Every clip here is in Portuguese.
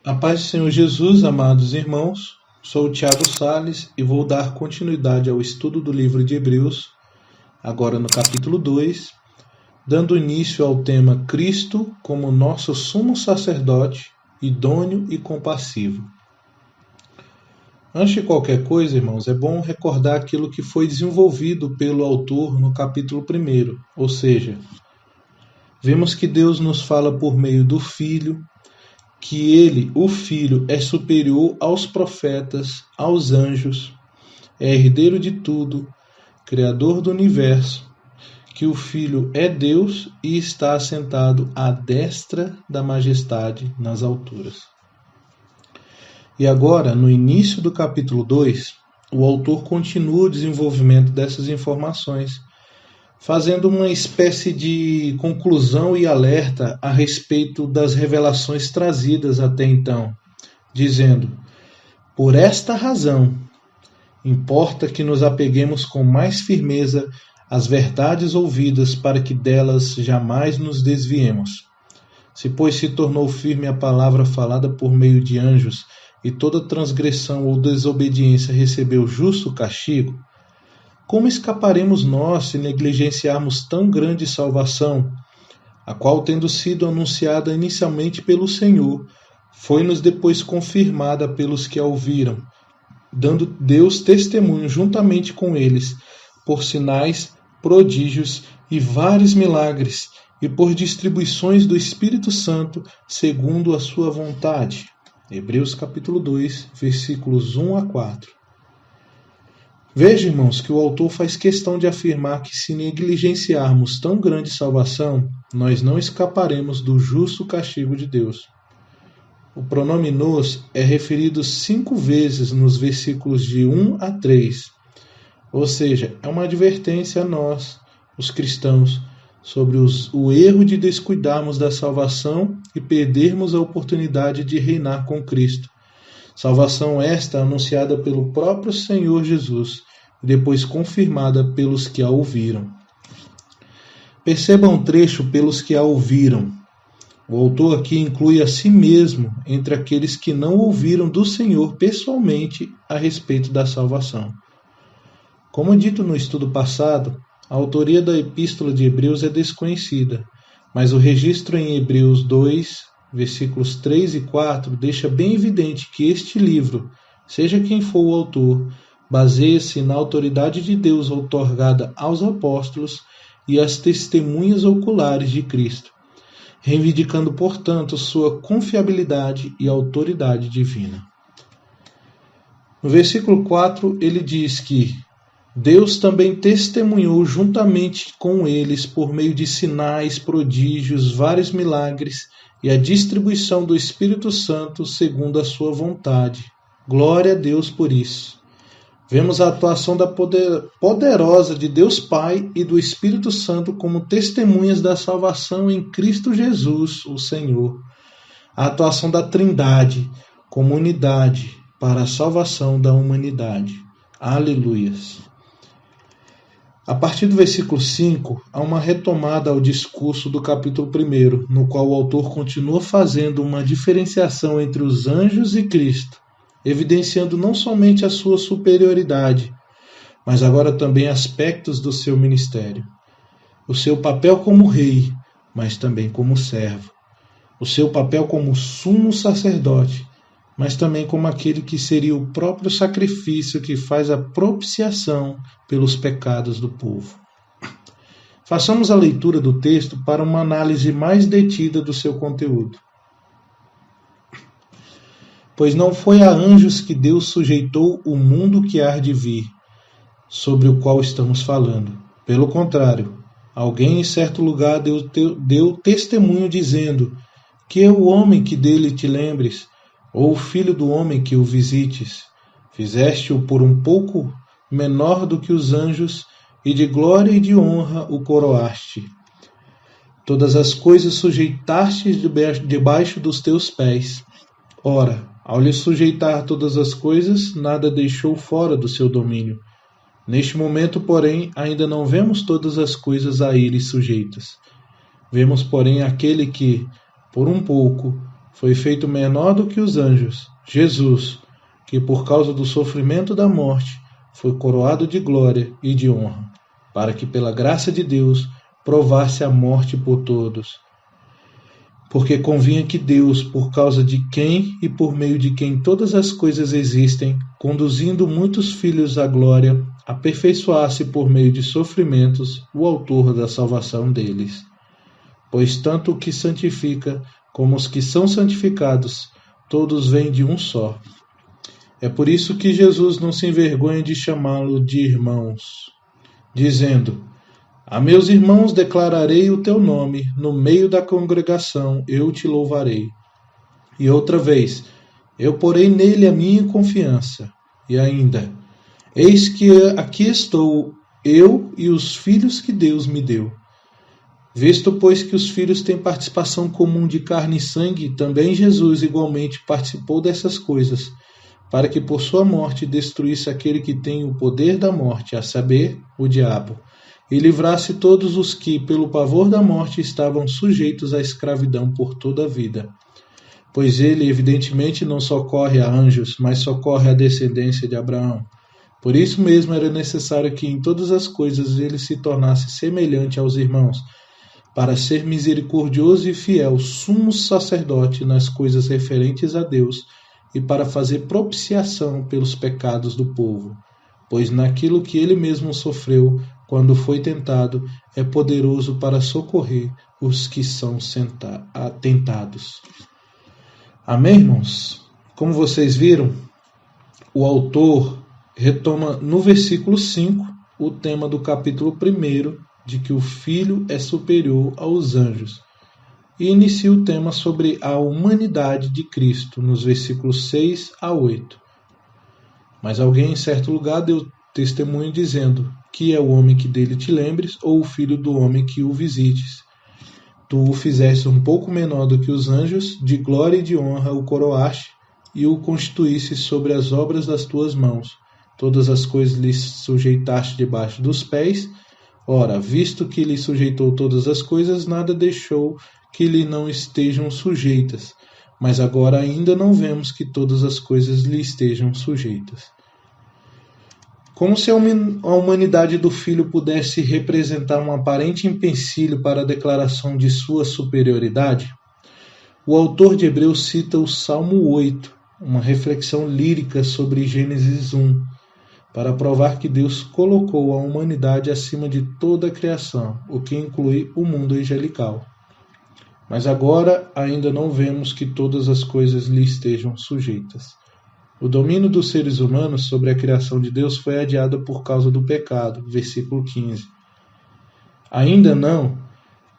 A paz do Senhor Jesus, amados irmãos, sou o Tiago Sales e vou dar continuidade ao estudo do livro de Hebreus, agora no capítulo 2, dando início ao tema Cristo como nosso sumo sacerdote, idôneo e compassivo. Antes de qualquer coisa, irmãos, é bom recordar aquilo que foi desenvolvido pelo autor no capítulo 1, ou seja, vemos que Deus nos fala por meio do Filho, que ele, o Filho, é superior aos profetas, aos anjos, é herdeiro de tudo, criador do universo, que o Filho é Deus e está assentado à destra da majestade nas alturas. E agora, no início do capítulo 2, o autor continua o desenvolvimento dessas informações, fazendo uma espécie de conclusão e alerta a respeito das revelações trazidas até então, dizendo: por esta razão, importa que nos apeguemos com mais firmeza às verdades ouvidas para que delas jamais nos desviemos. Se, pois, se tornou firme a palavra falada por meio de anjos, e toda transgressão ou desobediência recebeu justo castigo, como escaparemos nós se negligenciarmos tão grande salvação, a qual, tendo sido anunciada inicialmente pelo Senhor, foi-nos depois confirmada pelos que a ouviram, dando Deus testemunho juntamente com eles, por sinais, prodígios e vários milagres, e por distribuições do Espírito Santo, segundo a sua vontade. Hebreus capítulo 2, versículos 1 a 4. Veja, irmãos, que o autor faz questão de afirmar que se negligenciarmos tão grande salvação, nós não escaparemos do justo castigo de Deus. O pronome nos é referido 5 vezes nos versículos de 1 a 3, ou seja, é uma advertência a nós, os cristãos, sobre o erro de descuidarmos da salvação e perdermos a oportunidade de reinar com Cristo. Salvação esta anunciada pelo próprio Senhor Jesus e depois confirmada pelos que a ouviram. Percebam um trecho pelos que a ouviram. O autor aqui inclui a si mesmo entre aqueles que não ouviram do Senhor pessoalmente a respeito da salvação. Como dito no estudo passado, a autoria da Epístola de Hebreus é desconhecida, mas o registro em Hebreus 2, versículos 3 e 4, deixa bem evidente que este livro, seja quem for o autor, baseia-se na autoridade de Deus outorgada aos apóstolos e às testemunhas oculares de Cristo, reivindicando, portanto, sua confiabilidade e autoridade divina. No versículo 4, ele diz que Deus também testemunhou juntamente com eles por meio de sinais, prodígios, vários milagres e a distribuição do Espírito Santo segundo a sua vontade. Glória a Deus por isso. Vemos a atuação da poderosa de Deus Pai e do Espírito Santo como testemunhas da salvação em Cristo Jesus, o Senhor. A atuação da Trindade como unidade para a salvação da humanidade. Aleluias. A partir do versículo 5, há uma retomada ao discurso do capítulo 1, no qual o autor continua fazendo uma diferenciação entre os anjos e Cristo, evidenciando não somente a sua superioridade, mas agora também aspectos do seu ministério. O seu papel como rei, mas também como servo. O seu papel como sumo sacerdote, mas também como aquele que seria o próprio sacrifício que faz a propiciação pelos pecados do povo. Façamos a leitura do texto para uma análise mais detida do seu conteúdo. Pois não foi a anjos que Deus sujeitou o mundo que há de vir, sobre o qual estamos falando. Pelo contrário, alguém em certo lugar deu testemunho dizendo: que é o homem que dele te lembres, ou o filho do homem que o visites. Fizeste-o por um pouco menor do que os anjos, e de glória e de honra o coroaste. Todas as coisas sujeitaste debaixo dos teus pés. Ora, ao lhe sujeitar todas as coisas, nada deixou fora do seu domínio. Neste momento, porém, ainda não vemos todas as coisas a ele sujeitas. Vemos, porém, aquele que, por um pouco, foi feito menor do que os anjos, Jesus, que por causa do sofrimento da morte foi coroado de glória e de honra, para que pela graça de Deus provasse a morte por todos. Porque convinha que Deus, por causa de quem e por meio de quem todas as coisas existem, conduzindo muitos filhos à glória, aperfeiçoasse por meio de sofrimentos o autor da salvação deles. Pois tanto o que santifica como os que são santificados, todos vêm de um só. É por isso que Jesus não se envergonha de chamá-lo de irmãos, dizendo: a meus irmãos declararei o teu nome, no meio da congregação eu te louvarei. E outra vez, eu porei nele a minha confiança. E ainda, eis que aqui estou, eu e os filhos que Deus me deu. Visto, pois, que os filhos têm participação comum de carne e sangue, também Jesus igualmente participou dessas coisas, para que por sua morte destruísse aquele que tem o poder da morte, a saber, o diabo, e livrasse todos os que, pelo pavor da morte, estavam sujeitos à escravidão por toda a vida. Pois ele, evidentemente, não socorre a anjos, mas socorre a descendência de Abraão. Por isso mesmo era necessário que em todas as coisas ele se tornasse semelhante aos irmãos, para ser misericordioso e fiel, sumo sacerdote nas coisas referentes a Deus, e para fazer propiciação pelos pecados do povo. Pois naquilo que ele mesmo sofreu, quando foi tentado, é poderoso para socorrer os que são tentados. Amém, irmãos? Como vocês viram, o autor retoma no versículo 5 o tema do capítulo 1, de que o Filho é superior aos anjos, e inicia o tema sobre a humanidade de Cristo, nos versículos 6 a 8. Mas alguém em certo lugar deu testemunho dizendo: que é o homem que dele te lembres, ou o filho do homem que o visites? Tu o fizeste um pouco menor do que os anjos, de glória e de honra o coroaste, e o constituísse sobre as obras das tuas mãos. Todas as coisas lhe sujeitaste debaixo dos pés. Ora, visto que lhe sujeitou todas as coisas, nada deixou que lhe não estejam sujeitas. Mas agora ainda não vemos que todas as coisas lhe estejam sujeitas. Como se a humanidade do Filho pudesse representar um aparente empecilho para a declaração de sua superioridade, o autor de Hebreus cita o Salmo 8, uma reflexão lírica sobre Gênesis 1, para provar que Deus colocou a humanidade acima de toda a criação, o que inclui o mundo angelical. Mas agora ainda não vemos que todas as coisas lhe estejam sujeitas. O domínio dos seres humanos sobre a criação de Deus foi adiado por causa do pecado, versículo 15. Ainda não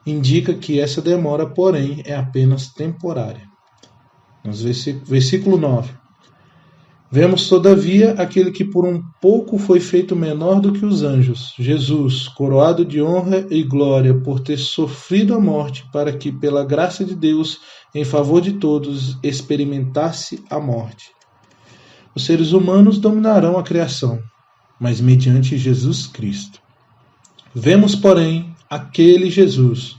indica que essa demora, porém, é apenas temporária. Versículo 9. Vemos, todavia, aquele que por um pouco foi feito menor do que os anjos, Jesus, coroado de honra e glória por ter sofrido a morte, para que, pela graça de Deus, em favor de todos, experimentasse a morte. Os seres humanos dominarão a criação, mas mediante Jesus Cristo. Vemos, porém, aquele Jesus.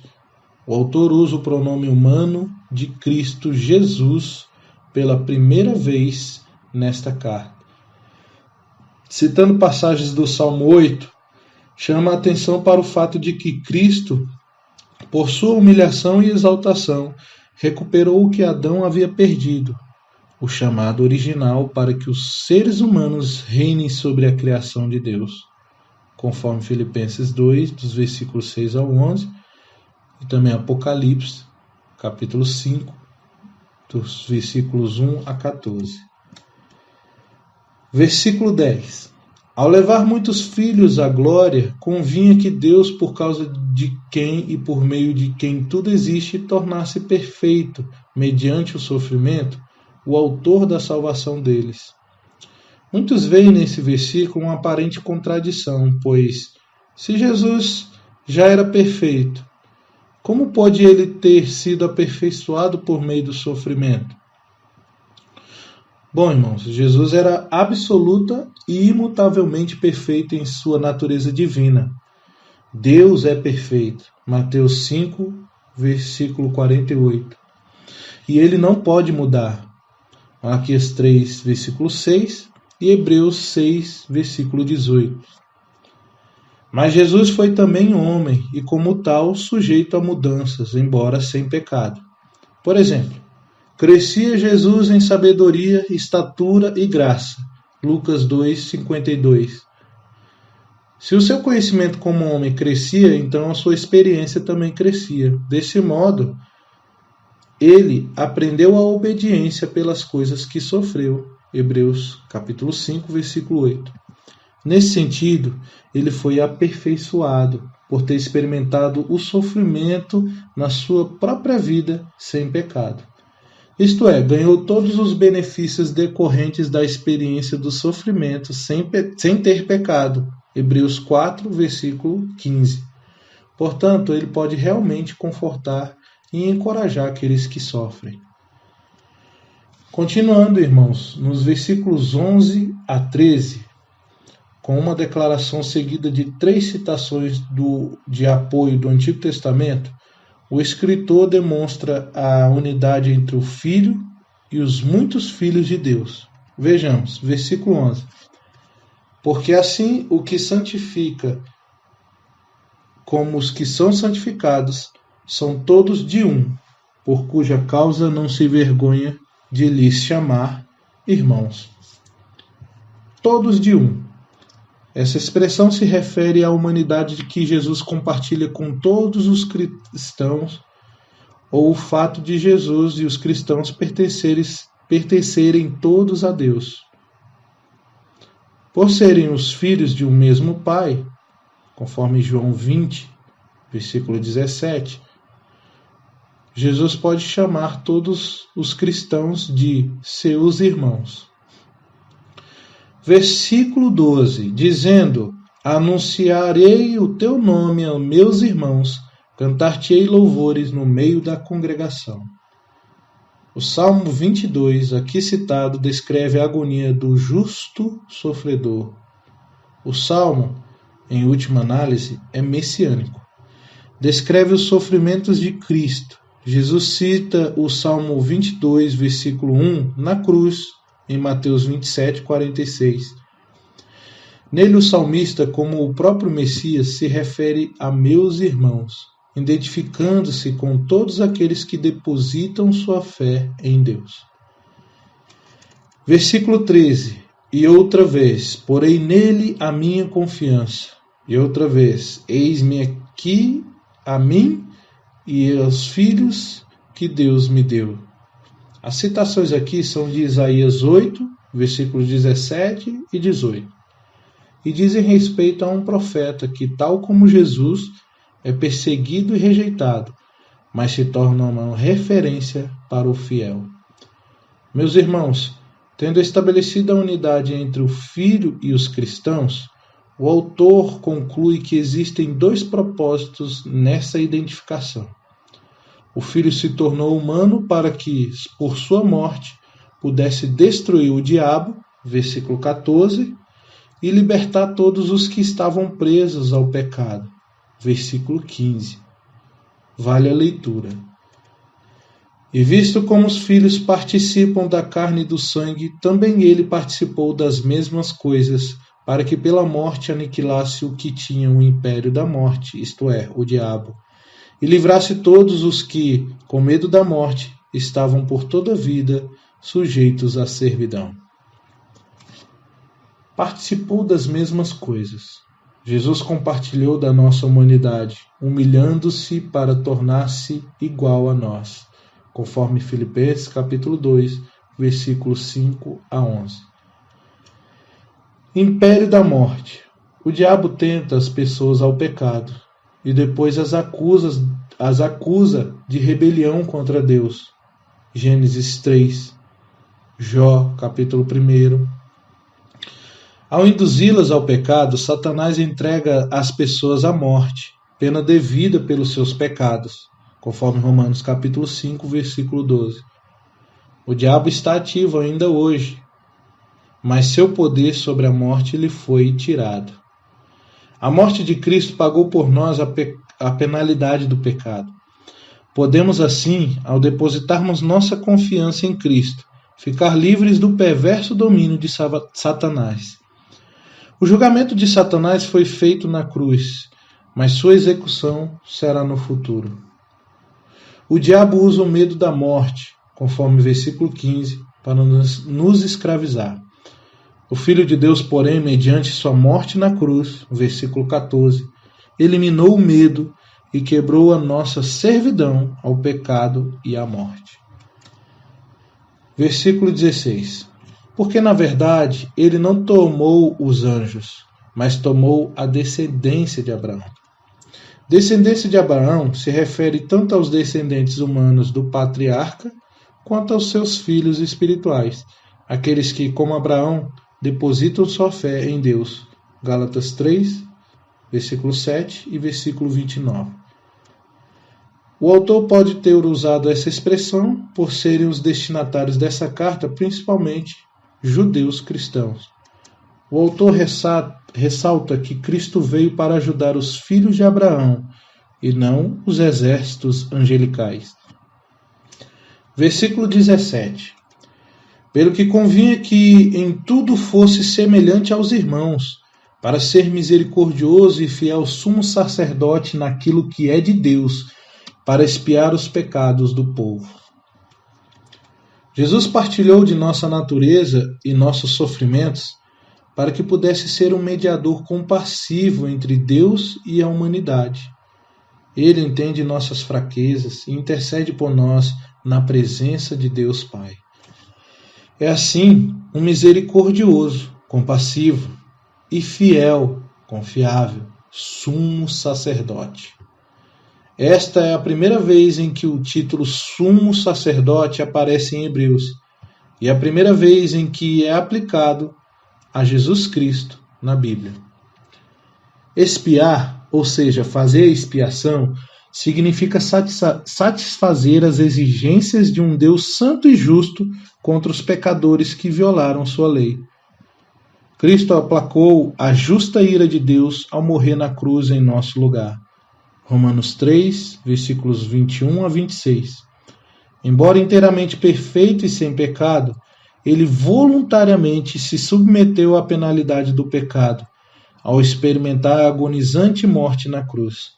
O autor usa o pronome humano de Cristo Jesus pela primeira vez nesta carta. Citando passagens do Salmo 8, chama a atenção para o fato de que Cristo, por sua humilhação e exaltação, recuperou o que Adão havia perdido, o chamado original para que os seres humanos reinem sobre a criação de Deus, conforme Filipenses 2, dos versículos 6 ao 11, e também Apocalipse, capítulo 5, dos versículos 1 a 14. Versículo 10. Ao levar muitos filhos à glória, convinha que Deus, por causa de quem e por meio de quem tudo existe, tornasse perfeito, mediante o sofrimento, o autor da salvação deles. Muitos veem nesse versículo uma aparente contradição, pois, se Jesus já era perfeito, como pode ele ter sido aperfeiçoado por meio do sofrimento? Bom, irmãos, Jesus era absoluta e imutavelmente perfeito em sua natureza divina. Deus é perfeito. Mateus 5, versículo 48. e ele não pode mudar. Malaquias 3, versículo 6 e Hebreus 6, versículo 18. Mas Jesus foi também homem e, como tal, sujeito a mudanças, embora sem pecado. Por exemplo, crescia Jesus em sabedoria, estatura e graça. Lucas 2, 52. Se o seu conhecimento como homem crescia, então a sua experiência também crescia. Desse modo, ele aprendeu a obediência pelas coisas que sofreu. Hebreus capítulo 5, versículo 8. Nesse sentido, ele foi aperfeiçoado por ter experimentado o sofrimento na sua própria vida sem pecado. Isto é, ganhou todos os benefícios decorrentes da experiência do sofrimento sem ter pecado. Hebreus 4, versículo 15. Portanto, ele pode realmente confortar e encorajar aqueles que sofrem. Continuando, irmãos, nos versículos 11 a 13, com uma declaração seguida de 3 citações de apoio do Antigo Testamento, o escritor demonstra a unidade entre o Filho e os muitos filhos de Deus. Vejamos, versículo 11. Porque assim o que santifica como os que são santificados são todos de um, por cuja causa não se vergonha de lhes chamar irmãos. Todos de um. Essa expressão se refere à humanidade de que Jesus compartilha com todos os cristãos, ou o fato de Jesus e os cristãos pertencerem todos a Deus. Por serem os filhos de um mesmo Pai, conforme João 20, versículo 17, Jesus pode chamar todos os cristãos de seus irmãos. Versículo 12, dizendo: Anunciarei o teu nome aos meus irmãos, cantar-te-ei louvores no meio da congregação. O Salmo 22, aqui citado, descreve a agonia do justo sofredor. O Salmo, em última análise, é messiânico. Descreve os sofrimentos de Cristo. Jesus cita o Salmo 22, versículo 1, na cruz, em Mateus 27, 46. Nele o salmista, como o próprio Messias, se refere a meus irmãos, identificando-se com todos aqueles que depositam sua fé em Deus. Versículo 13. E outra vez, porei nele a minha confiança. E outra vez, eis-me aqui a mim e aos filhos que Deus me deu. As citações aqui são de Isaías 8, versículos 17 e 18. E dizem respeito a um profeta que, tal como Jesus, é perseguido e rejeitado, mas se torna uma referência para o fiel. Meus irmãos, tendo estabelecido a unidade entre o Filho e os cristãos, o autor conclui que existem 2 propósitos nessa identificação. O Filho se tornou humano para que, por sua morte, pudesse destruir o diabo, versículo 14, e libertar todos os que estavam presos ao pecado, versículo 15. Vale a leitura. E visto como os filhos participam da carne e do sangue, também ele participou das mesmas coisas, para que pela morte aniquilasse o que tinha o império da morte, isto é, o diabo, e livrasse todos os que, com medo da morte, estavam por toda a vida sujeitos à servidão. Participou das mesmas coisas. Jesus compartilhou da nossa humanidade, humilhando-se para tornar-se igual a nós, conforme Filipenses capítulo 2, versículos 5 a 11. Império da morte. O diabo tenta as pessoas ao pecado e depois as acusa de rebelião contra Deus. Gênesis 3, Jó, capítulo 1. Ao induzi-las ao pecado, Satanás entrega as pessoas à morte, pena devida pelos seus pecados, conforme Romanos capítulo 5, versículo 12. O diabo está ativo ainda hoje, mas seu poder sobre a morte lhe foi tirado. A morte de Cristo pagou por nós a penalidade do pecado. Podemos assim, ao depositarmos nossa confiança em Cristo, ficar livres do perverso domínio de Satanás. O julgamento de Satanás foi feito na cruz, mas sua execução será no futuro. O diabo usa o medo da morte, conforme versículo 15, para nos escravizar. O Filho de Deus, porém, mediante sua morte na cruz, versículo 14, eliminou o medo e quebrou a nossa servidão ao pecado e à morte. Versículo 16. Porque, na verdade, ele não tomou os anjos, mas tomou a descendência de Abraão. Descendência de Abraão se refere tanto aos descendentes humanos do patriarca, quanto aos seus filhos espirituais, aqueles que, como Abraão, depositam sua fé em Deus. Gálatas 3, versículo 7 e versículo 29. O autor pode ter usado essa expressão por serem os destinatários dessa carta, principalmente judeus cristãos. O autor ressalta que Cristo veio para ajudar os filhos de Abraão e não os exércitos angelicais. Versículo 17. Pelo que convinha que em tudo fosse semelhante aos irmãos, para ser misericordioso e fiel sumo sacerdote naquilo que é de Deus, para expiar os pecados do povo. Jesus partilhou de nossa natureza e nossos sofrimentos para que pudesse ser um mediador compassivo entre Deus e a humanidade. Ele entende nossas fraquezas e intercede por nós na presença de Deus Pai. É assim um misericordioso, compassivo e fiel, confiável, sumo sacerdote. Esta é a primeira vez em que o título sumo sacerdote aparece em Hebreus e a primeira vez em que é aplicado a Jesus Cristo na Bíblia. Expiar, ou seja, fazer a expiação, significa satisfazer as exigências de um Deus santo e justo contra os pecadores que violaram sua lei. Cristo aplacou a justa ira de Deus ao morrer na cruz em nosso lugar. Romanos 3, versículos 21 a 26. Embora inteiramente perfeito e sem pecado, ele voluntariamente se submeteu à penalidade do pecado, ao experimentar a agonizante morte na cruz.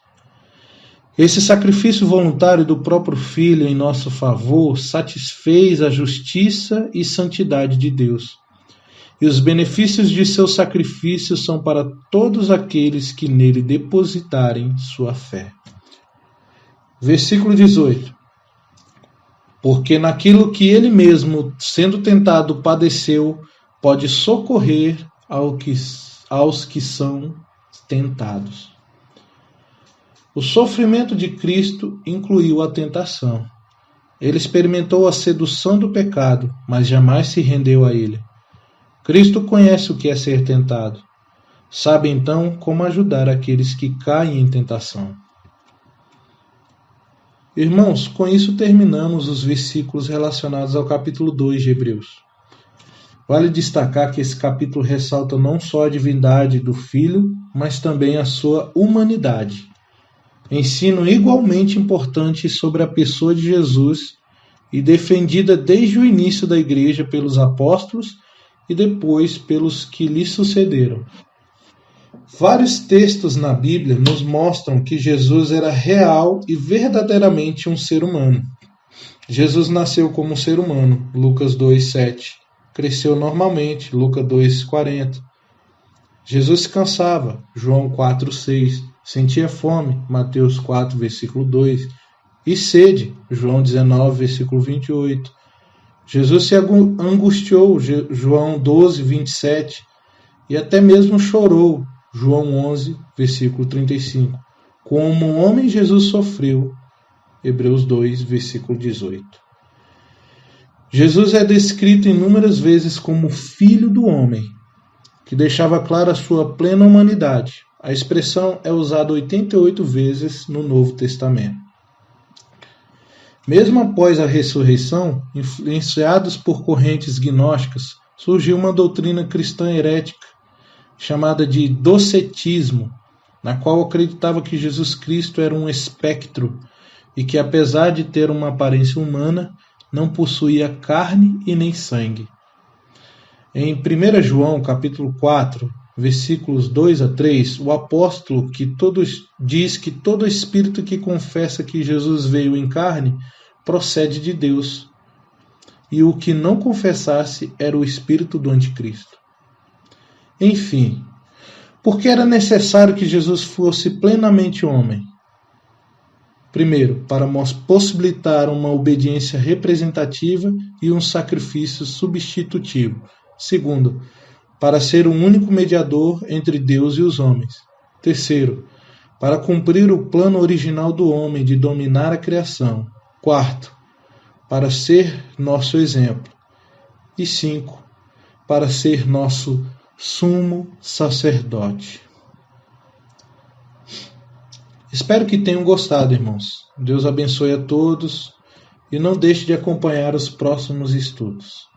Esse sacrifício voluntário do próprio Filho em nosso favor satisfez a justiça e santidade de Deus. E os benefícios de seu sacrifício são para todos aqueles que nele depositarem sua fé. Versículo 18. Porque naquilo que ele mesmo, sendo tentado, padeceu, pode socorrer aos que são tentados. O sofrimento de Cristo incluiu a tentação. Ele experimentou a sedução do pecado, mas jamais se rendeu a ele. Cristo conhece o que é ser tentado. Sabe então como ajudar aqueles que caem em tentação. Irmãos, com isso terminamos os versículos relacionados ao capítulo 2 de Hebreus. Vale destacar que esse capítulo ressalta não só a divindade do Filho, mas também a sua humanidade. Ensino igualmente importante sobre a pessoa de Jesus e defendida desde o início da igreja pelos apóstolos e depois pelos que lhe sucederam. Vários textos na Bíblia nos mostram que Jesus era real e verdadeiramente um ser humano. Jesus nasceu como um ser humano, Lucas 2:7. Cresceu normalmente, Lucas 2:40. Jesus se cansava, João 4:6. Sentia fome, Mateus 4, versículo 2. E sede, João 19, versículo 28. Jesus se angustiou, João 12, 27. E até mesmo chorou, João 11, versículo 35. Como um homem, Jesus sofreu, Hebreus 2, versículo 18. Jesus é descrito inúmeras vezes como Filho do Homem, que deixava clara a sua plena humanidade. A expressão é usada 88 vezes no Novo Testamento. Mesmo após a ressurreição, influenciados por correntes gnósticas, surgiu uma doutrina cristã herética chamada de docetismo, na qual acreditava que Jesus Cristo era um espectro e que, apesar de ter uma aparência humana, não possuía carne e nem sangue. Em 1 João, capítulo 4, versículos 2 a 3, o apóstolo diz que todo espírito que confessa que Jesus veio em carne procede de Deus, e o que não confessasse era o espírito do anticristo. Enfim, por que era necessário que Jesus fosse plenamente homem? Primeiro, para possibilitar uma obediência representativa e um sacrifício substitutivo. Segundo, para ser o único mediador entre Deus e os homens. Terceiro, para cumprir o plano original do homem de dominar a criação. Quarto, para ser nosso exemplo. E 5, para ser nosso sumo sacerdote. Espero que tenham gostado, irmãos. Deus abençoe a todos e não deixe de acompanhar os próximos estudos.